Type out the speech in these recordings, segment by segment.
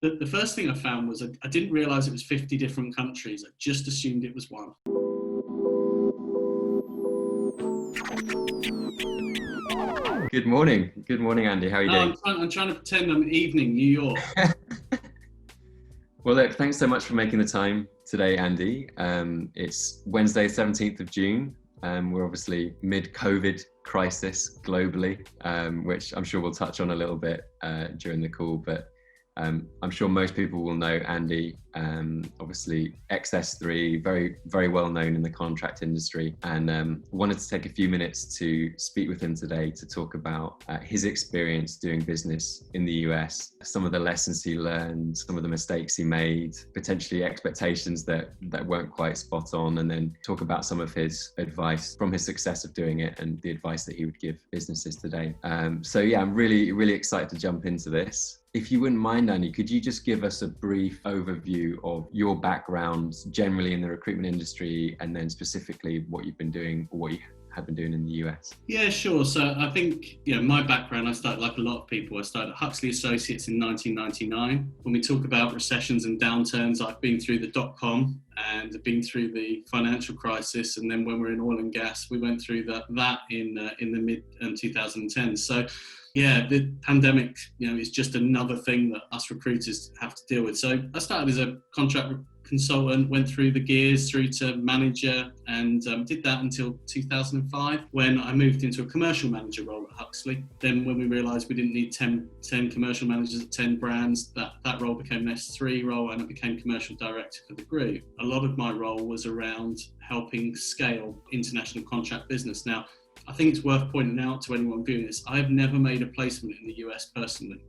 The first thing I found was I didn't realise it was 50 different countries. I just assumed it was one. Good morning. Good morning, Andy. How are you No, doing? I'm trying to pretend I'm evening New York. Well, look, thanks so much for making the time today, Andy. It's Wednesday, 17th of June. We're obviously mid-COVID crisis globally, which I'm sure we'll touch on a little bit during the call, but I'm sure most people will know Andy, obviously XS3, very, very well known in the contract industry, and wanted to take a few minutes to speak with him today to talk about his experience doing business in the US, some of the lessons he learned, some of the mistakes he made, potentially expectations that weren't quite spot on, and then talk about some of his advice from his success of doing it and the advice that he would give businesses today. So yeah, I'm really, really excited to jump into this. If you wouldn't mind, Andy, could you just give us a brief overview of your background generally in the recruitment industry, and then specifically what you've been doing or what you have been doing in the US? Yeah, sure. So I think, my background, I started like a lot of people. I started at Huxley Associates in 1999. When we talk about recessions and downturns, I've been through the dot-com and I've been through the financial crisis. And then when we're in oil and gas, we went through that in the mid 2010s. So yeah, the pandemic, is just another thing that us recruiters have to deal with. So I started as a contract consultant, went through the gears through to manager, and did that until 2005 when I moved into a commercial manager role at Huxley. Then when we realised we didn't need 10 commercial managers at 10 brands, that role became an S3 role, and I became commercial director for the group. A lot of my role was around helping scale international contract business. Now, I think it's worth pointing out to anyone viewing this, I have never made a placement in the US personally.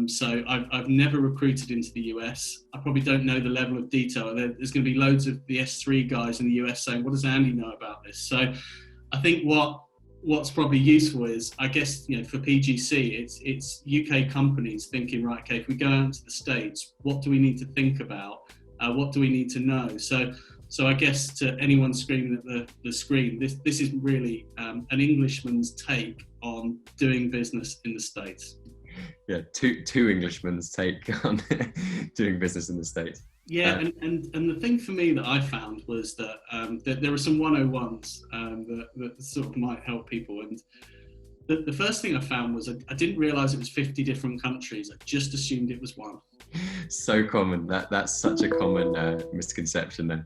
So I've never recruited into the US. I probably don't know the level of detail. There's going to be loads of the S3 guys in the US saying, what does Andy know about this? So I think what's probably useful is, I guess, for PGC, it's UK companies thinking, right, okay, if we go out to the States, what do we need to think about? What do we need to know? So I guess to anyone screaming at the screen, this is really an Englishman's take on doing business in the States. Yeah, two Englishmen's take on doing business in the States. Yeah, and the thing for me that I found was that there are some 101s that sort of might help people. And the first thing I found was I didn't realise it was 50 different countries. I just assumed it was one. So common. That's such a common misconception then.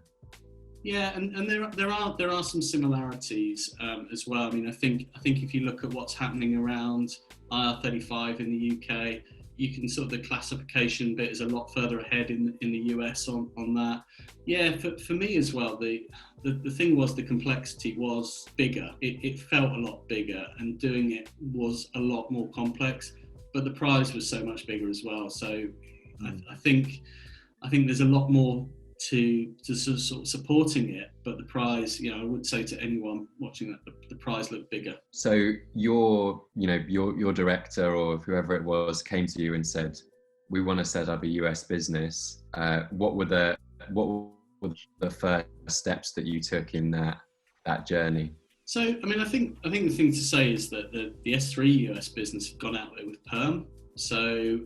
Yeah, and there are some similarities as well. I mean, I think if you look at what's happening around IR35 in the UK, you can sort of, the classification bit is a lot further ahead in the US on that. Yeah, for me as well, the thing was the complexity was bigger. It felt a lot bigger, and doing it was a lot more complex, but the prize was so much bigger as well. So I think there's a lot more to sort of supporting it, but the prize, I would say to anyone watching that, the prize looked bigger. So your director or whoever it was came to you and said, we want to set up a US business. What were the first steps that you took in that journey? So I mean, I think the thing to say is that the S3 US business had gone out there with perm. So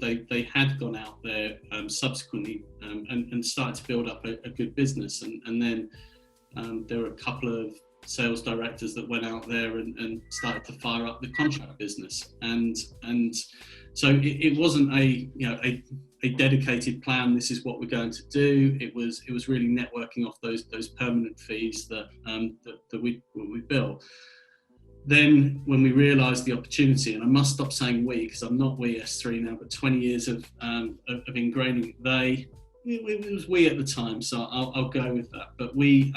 they had gone out there subsequently and started to build up a good business. And then there were a couple of sales directors that went out there and started to fire up the contract business. And so it wasn't a dedicated plan. This is what we're going to do. It was really networking off those permanent fees that we built. Then when we realised the opportunity, and I must stop saying we, because I'm not we S3 now, but 20 years of ingraining it was we at the time, so I'll go with that. But we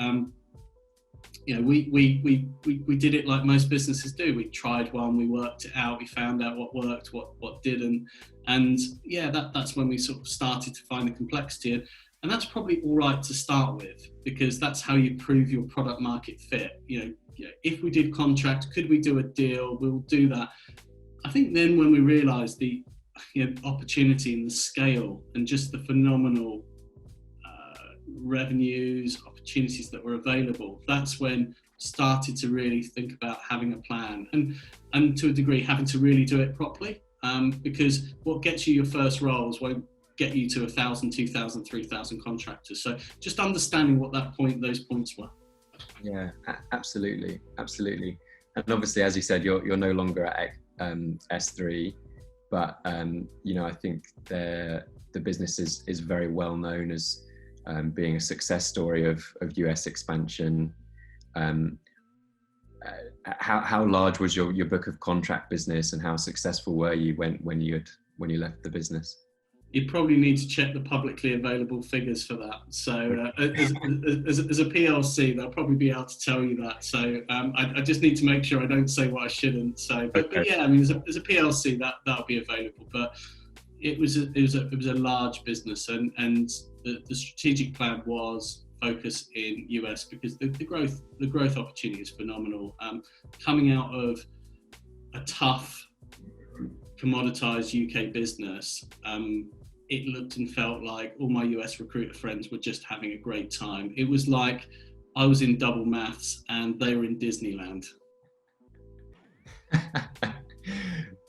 did it like most businesses do. We tried one, we worked it out, we found out what worked, what didn't, and yeah, that's when we sort of started to find the complexity. And that's probably all right to start with, because that's how you prove your product market fit. If we did contract, could we do a deal? We'll do that. I think then when we realised the opportunity and the scale and just the phenomenal revenues, opportunities that were available, that's when started to really think about having a plan and to a degree having to really do it properly. because what gets you your first roles won't get you to 1,000, 2,000, 3,000 contractors. So just understanding what those points were. Yeah, absolutely. And obviously, as you said, you're no longer at S3, but I think the business is very well known as being a success story of US expansion. How large was your book of contract business, and how successful were you when you left the business? You probably need to check the publicly available figures for that. So as a PLC, they'll probably be able to tell you that. So I just need to make sure I don't say what I shouldn't. So, but yeah, I mean, as a PLC, that'll be available. But it was a large business, and the strategic plan was focus in US because the growth opportunity is phenomenal. Coming out of a tough commoditized UK business, it looked and felt like all my US recruiter friends were just having a great time. It was like I was in double maths and they were in Disneyland.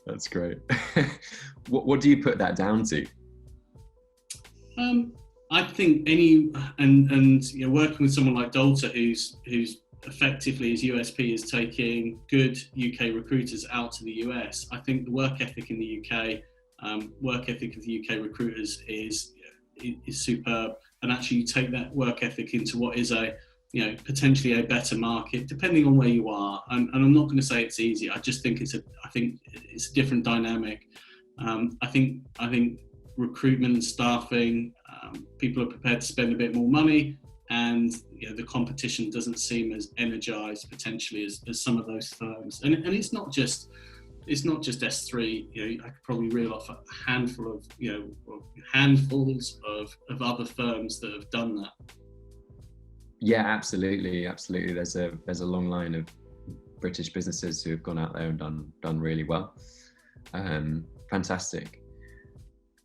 That's great. What do you put that down to? I think working with someone like Dalta, who's effectively his USP is taking good UK recruiters out to the US. I think the work ethic in the UK, work ethic of the UK recruiters is superb, and actually you take that work ethic into what is potentially a better market, depending on where you are. And I'm not going to say it's easy. I just think it's a different dynamic. I think recruitment and staffing, people are prepared to spend a bit more money, and the competition doesn't seem as energized potentially as some of those firms. And it's not just S3. I could probably reel off a handful of handfuls of other firms that have done that. Yeah, absolutely. There's a long line of British businesses who have gone out there and done really well. Fantastic.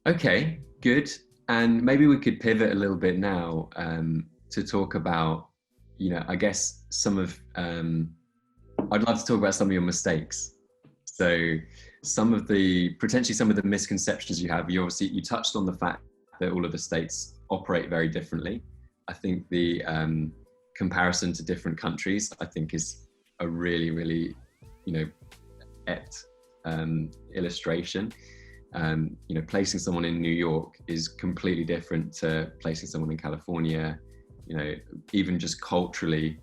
Okay, good. And maybe we could pivot a little bit now to talk about, I guess I'd love to talk about some of your mistakes. So potentially some of the misconceptions you have. You touched on the fact that all of the states operate very differently. I think the comparison to different countries, I think, is a really, really, apt illustration. Placing someone in New York is completely different to placing someone in California. Even just culturally,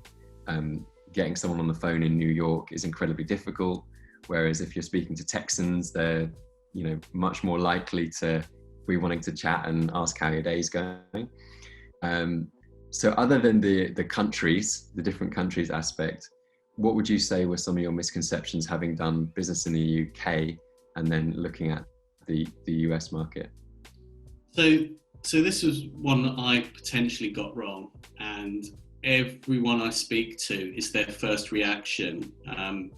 getting someone on the phone in New York is incredibly difficult. Whereas if you're speaking to Texans, they're, much more likely to be wanting to chat and ask how your day's going. So other than the different countries aspect, what would you say were some of your misconceptions having done business in the UK and then looking at the US market? So this was one that I potentially got wrong, and everyone I speak to is their first reaction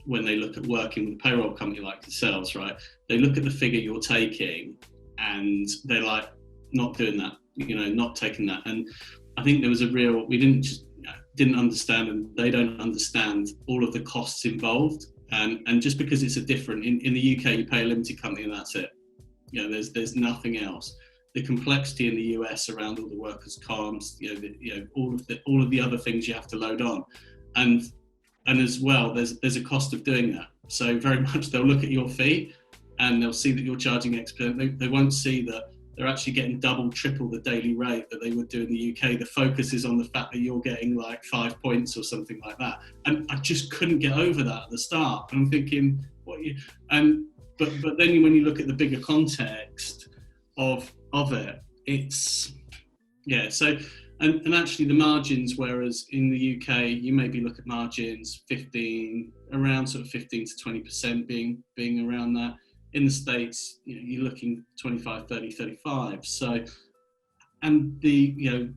when they look at working with a payroll company like yourselves, right? They look at the figure you're taking and they're like, not doing that, not taking that. And I think there was we didn't understand, and they don't understand all of the costs involved. And just because it's in the UK, you pay a limited company and that's it. There's nothing else. The complexity in the US around all the workers' comps, all of the other things you have to load on, and as well, there's a cost of doing that. So very much they'll look at your fee, and they'll see that you're charging expert. They won't see that they're actually getting double, triple the daily rate that they would do in the UK. The focus is on the fact that you're getting like 5 points or something like that. And I just couldn't get over that at the start. And I'm thinking, but then when you look at the bigger context of it, it's, so, and actually the margins, whereas in the UK, you maybe look at margins around sort of 15 to 20% being around that. In the States, you're looking 25, 30, 35. So, and the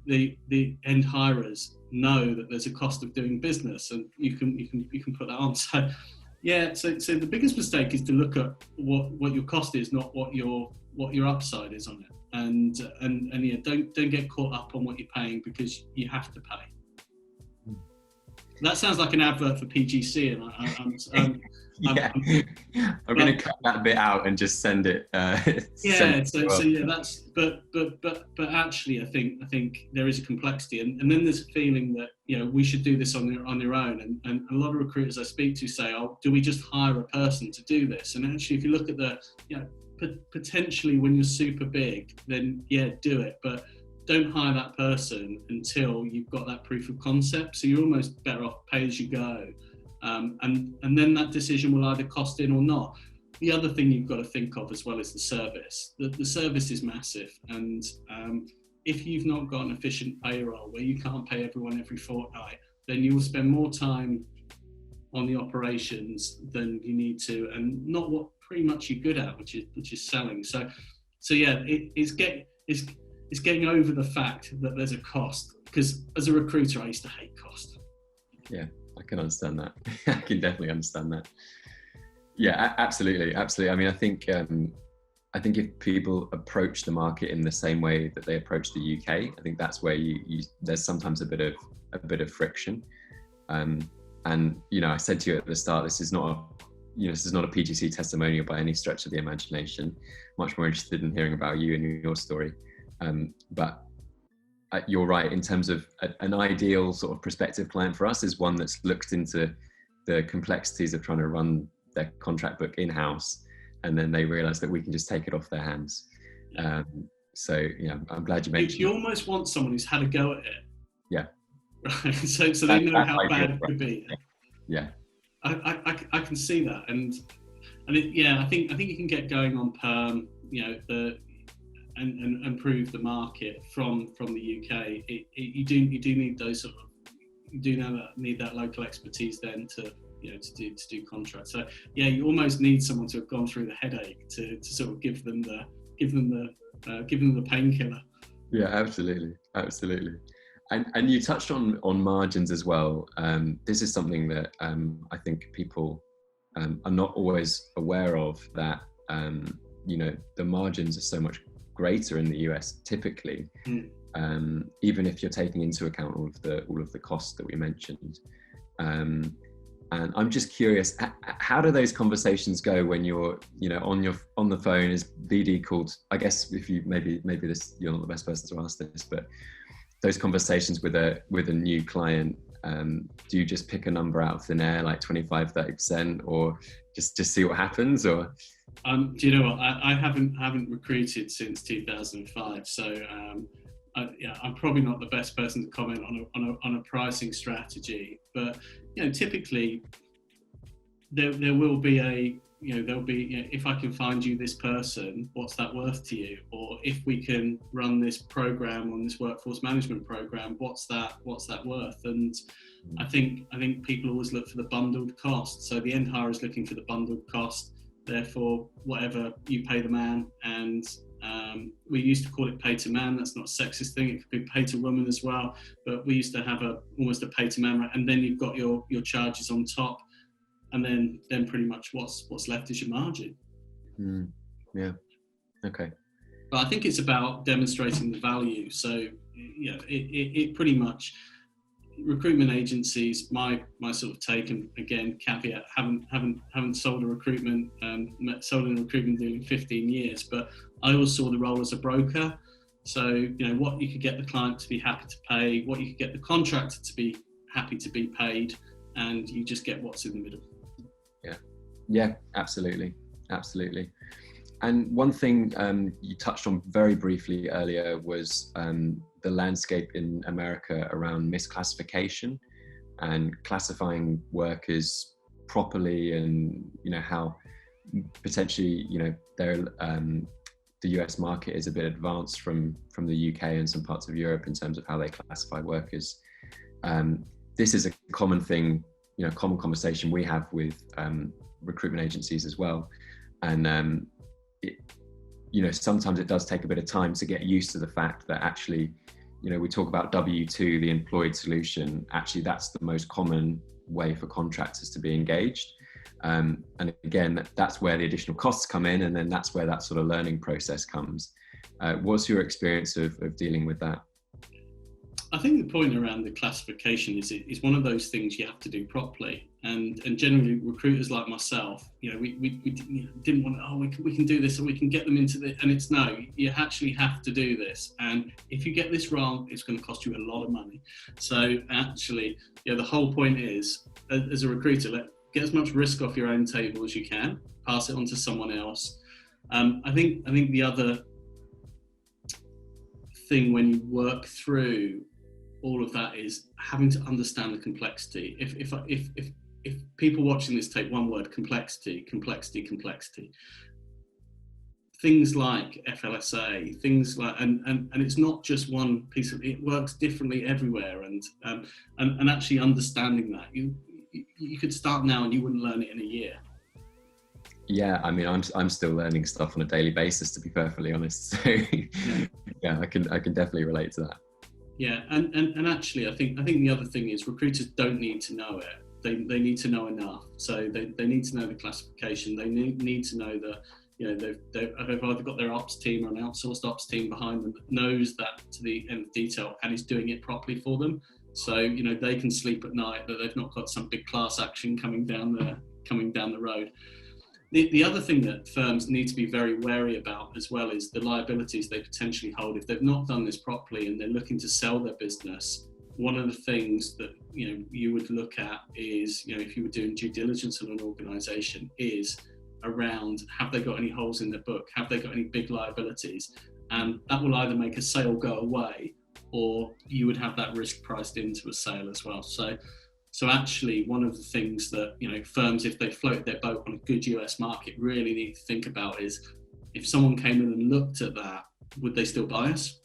end hirers know that there's a cost of doing business, and you can put that on. So, so the biggest mistake is to look at what your cost is, not what your upside is on it. And don't get caught up on what you're paying, because you have to pay. That sounds like an advert for PGC, and Yeah, I'm going to cut that bit out and just send it. Yeah, so yeah, that's but actually, I think there is a complexity, and then there's a feeling that we should do this on your own, and a lot of recruiters I speak to say, oh, do we just hire a person to do this? And actually, if you look at the potentially when you're super big, then yeah, do it, but don't hire that person until you've got that proof of concept. So you're almost better off pay as you go, and then that decision will either cost in or not. The other thing you've got to think of as well is the service. The service is massive, and if you've not got an efficient payroll where you can't pay everyone every fortnight, then you will spend more time on the operations than you need to, and not what pretty much you're good at, which is selling. So yeah, it's getting over the fact that there's a cost, because as a recruiter I used to hate cost. Yeah, I can understand that. I can definitely understand that. Yeah, absolutely. I mean, I think if people approach the market in the same way that they approach the UK, I think that's where there's sometimes a bit of friction. And I said to you at the start, this is not a PGC testimonial by any stretch of the imagination. Much more interested in hearing about you and your story. But you're right, in terms of an ideal sort of prospective client for us is one that's looked into the complexities of trying to run their contract book in-house, and then they realize that we can just take it off their hands. So I'm glad you mentioned you almost want someone who's had a go at it. Yeah. Right. So they know how bad it could be. Yeah. I can see that, and I think you can get going on perm, and improve the market from the UK. You do need those sort of, you do need that local expertise then to do contracts. So yeah, you almost need someone to have gone through the headache to sort of give them the painkiller. Yeah, absolutely. And you touched on margins as well. This is something that I think people are not always aware of, that the margins are so much greater in the US typically, even if you're taking into account all of the costs that we mentioned. And I'm just curious, how do those conversations go when you're on the phone? Is BD called? I guess if you maybe this, you're not the best person to ask this, but those conversations with a new client, do you just pick a number out of thin air, like 25-30%, or just see what happens? Or do you know what, I haven't recruited since 2005, so I'm probably not the best person to comment on a pricing strategy, but typically there will be if I can find you this person, what's that worth to you? Or if we can run this program on this workforce management program, what's that worth? And I think people always look for the bundled cost. So the end hire is looking for the bundled cost. Therefore, whatever you pay the man, and we used to call it pay to man. That's not a sexist thing. It could be pay to woman as well. But we used to have almost a pay to man, right? And then you've got your charges on top. And then pretty much what's left is your margin. Yeah. Okay. But I think it's about demonstrating the value. So it pretty much, recruitment agencies, my sort of take, and again caveat, haven't sold in a recruitment deal in 15 years, but I always saw the role as a broker. So what you could get the client to be happy to pay, what you could get the contractor to be happy to be paid, and you just get what's in the middle. Yeah, absolutely. And one thing you touched on very briefly earlier was the landscape in America around misclassification and classifying workers properly, and how potentially the US market is a bit advanced from the UK and some parts of Europe in terms of how they classify workers. This is a common thing, common conversation we have with recruitment agencies as well, and sometimes it does take a bit of time to get used to the fact that actually, we talk about W2, the employed solution. Actually, that's the most common way for contractors to be engaged, and again, that's where the additional costs come in, and then that's where that sort of learning process comes. What's your experience of dealing with that? I think the point around the classification is it's one of those things you have to do properly, and generally recruiters like myself, we didn't want we can do this or we can get them into the, and it's no, you actually have to do this, and if you get this wrong, it's going to cost you a lot of money. So actually, the whole point is, as a recruiter, get as much risk off your own table as you can, pass it on to someone else. I think the other thing when you work through all of that is having to understand the complexity. If people watching this take one word, complexity. Things like FLSA, things like, and it's not just one piece of it, works differently everywhere, and actually understanding that you could start now and you wouldn't learn it in a year. Yeah, I mean, I'm still learning stuff on a daily basis, to be perfectly honest. So yeah, I can definitely relate to that. Yeah, and actually, I think the other thing is recruiters don't need to know it. They need to know enough. So they need to know the classification. They need to know that they've either got their ops team or an outsourced ops team behind them that knows that to the nth detail and is doing it properly for them. So they can sleep at night that they've not got some big class action coming down the road. The other thing that firms need to be very wary about as well is the liabilities they potentially hold if they've not done this properly and they're looking to sell their business. One of the things that you would look at is, if you were doing due diligence on an organisation, is around, have they got any holes in their book? Have they got any big liabilities? And that will either make a sale go away, or you would have that risk priced into a sale as well. So actually, one of the things that firms, if they float their boat on a good US market, really need to think about is, if someone came in and looked at that, would they still buy us?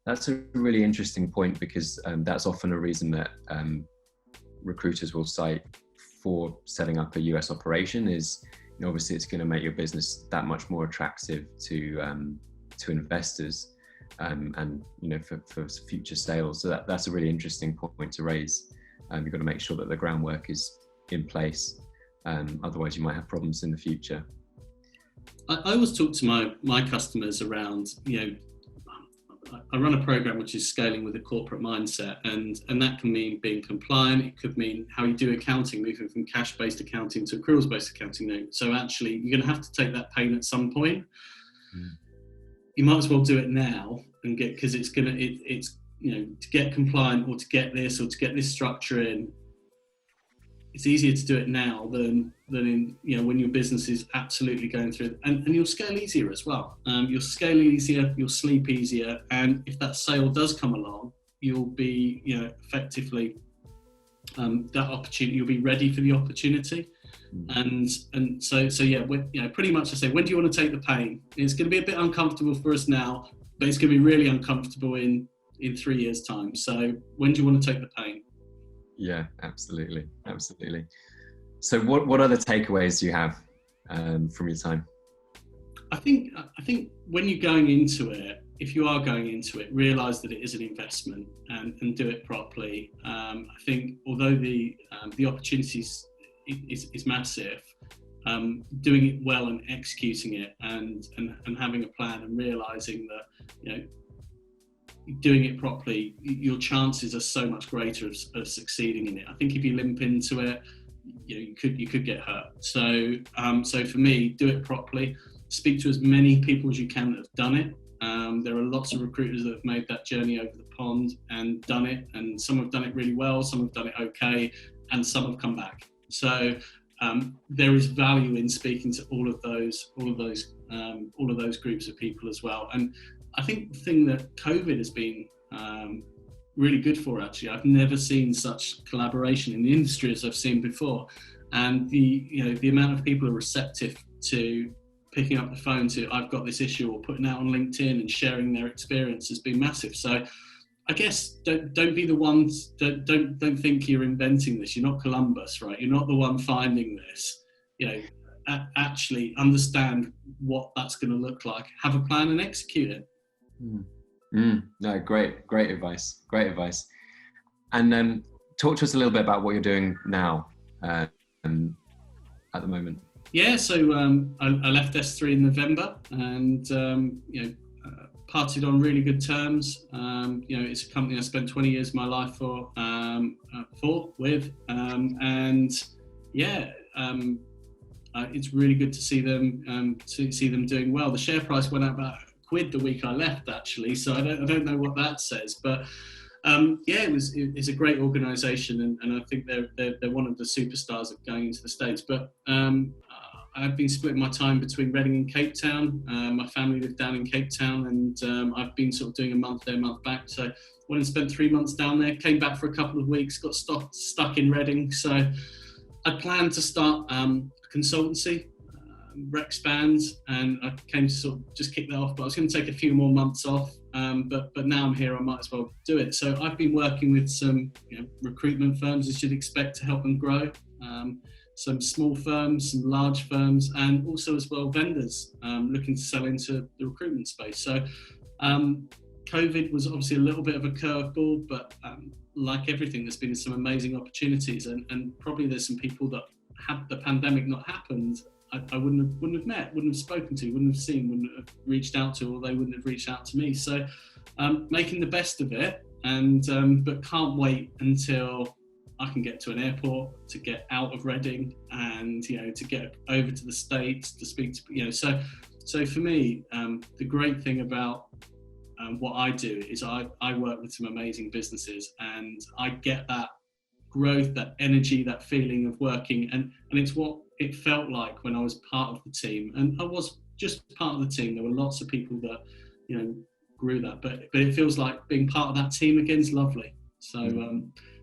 That's a really interesting point, because that's often a reason that recruiters will cite for setting up a US operation is, obviously it's going to make your business that much more attractive to investors. And for future sales. So that's a really interesting point to raise. You've got to make sure that the groundwork is in place, otherwise you might have problems in the future. I always talk to my customers around, I run a program which is scaling with a corporate mindset, and that can mean being compliant. It could mean how you do accounting, moving from cash-based accounting to accruals-based accounting. So actually, you're going to have to take that pain at some point. You might as well do it now and because to get compliant or to get this structure in, it's easier to do it now than in, when your business is absolutely going through, and you'll scale easier as well. You'll scale easier, you'll sleep easier. And if that sale does come along, you'll be, effectively, that opportunity, you'll be ready for the opportunity. And so pretty much I say, when do you want to take the pain? It's going to be a bit uncomfortable for us now, but it's going to be really uncomfortable in 3 years' time. So when do you want to take the pain? Yeah, absolutely. So what other takeaways do you have from your time? I think when you're going into it, if you are going into it, realise that it is an investment and do it properly. I think although the opportunities is massive, doing it well and executing it and having a plan and realising that doing it properly, your chances are so much greater of succeeding in it. I think if you limp into it, you could get hurt. So for me, do it properly. Speak to as many people as you can that have done it. There are lots of recruiters that have made that journey over the pond and done it, and some have done it really well, some have done it okay, and some have come back. So there is value in speaking to all of those groups of people as well. And I think the thing that COVID has been really good for, actually, I've never seen such collaboration in the industry as I've seen before. And the amount of people who are receptive to picking up the phone to, I've got this issue, or putting out on LinkedIn and sharing their experience has been massive. So I guess don't be the ones, don't think you're inventing this. You're not Columbus, right? You're not the one finding this. Actually understand what that's going to look like, have a plan and execute it. No, great advice. And talk to us a little bit about what you're doing now at the moment. Yeah, so I left S3 in November, and parted on really good terms. It's a company I spent 20 years of my life with, and yeah, it's really good to see them doing well. The share price went up about £1 the week I left, actually, so I don't know what that says, but it's a great organisation, and I think they're one of the superstars of going into the States. But I've been splitting my time between Reading and Cape Town. My family live down in Cape Town, and I've been sort of doing a month there, month back. So went and spent 3 months down there, came back for a couple of weeks, got stuck in Reading. So I planned to start a consultancy, Rexpand, and I came to sort of just kick that off, but I was going to take a few more months off. But now I'm here, I might as well do it. So I've been working with some recruitment firms, as you'd expect, to help them grow. Some small firms, some large firms, and also as well vendors looking to sell into the recruitment space. So COVID was obviously a little bit of a curveball, but like everything, there's been some amazing opportunities, and probably there's some people that had the pandemic not happened, I wouldn't have met, wouldn't have spoken to, wouldn't have seen, wouldn't have reached out to, or they wouldn't have reached out to me. So making the best of it, and but can't wait until I can get to an airport, to get out of Reading, and to get over to the States to speak to So for me, the great thing about what I do is I work with some amazing businesses, and I get that growth, that energy, that feeling of working, and it's what it felt like when I was part of the team. And I was just part of the team. There were lots of people that grew that, but it feels like being part of that team again is lovely. So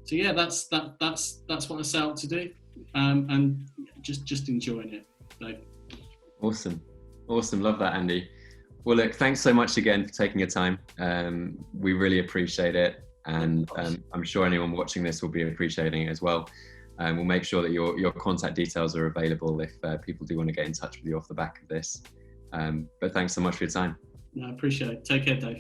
yeah, that's what I set out to do, and just enjoying it. So. Awesome, love that, Andy. Well, look, thanks so much again for taking your time. We really appreciate it, and I'm sure anyone watching this will be appreciating it as well. We'll make sure that your contact details are available if people do want to get in touch with you off the back of this. But thanks so much for your time. No, I appreciate it. Take care, Dave.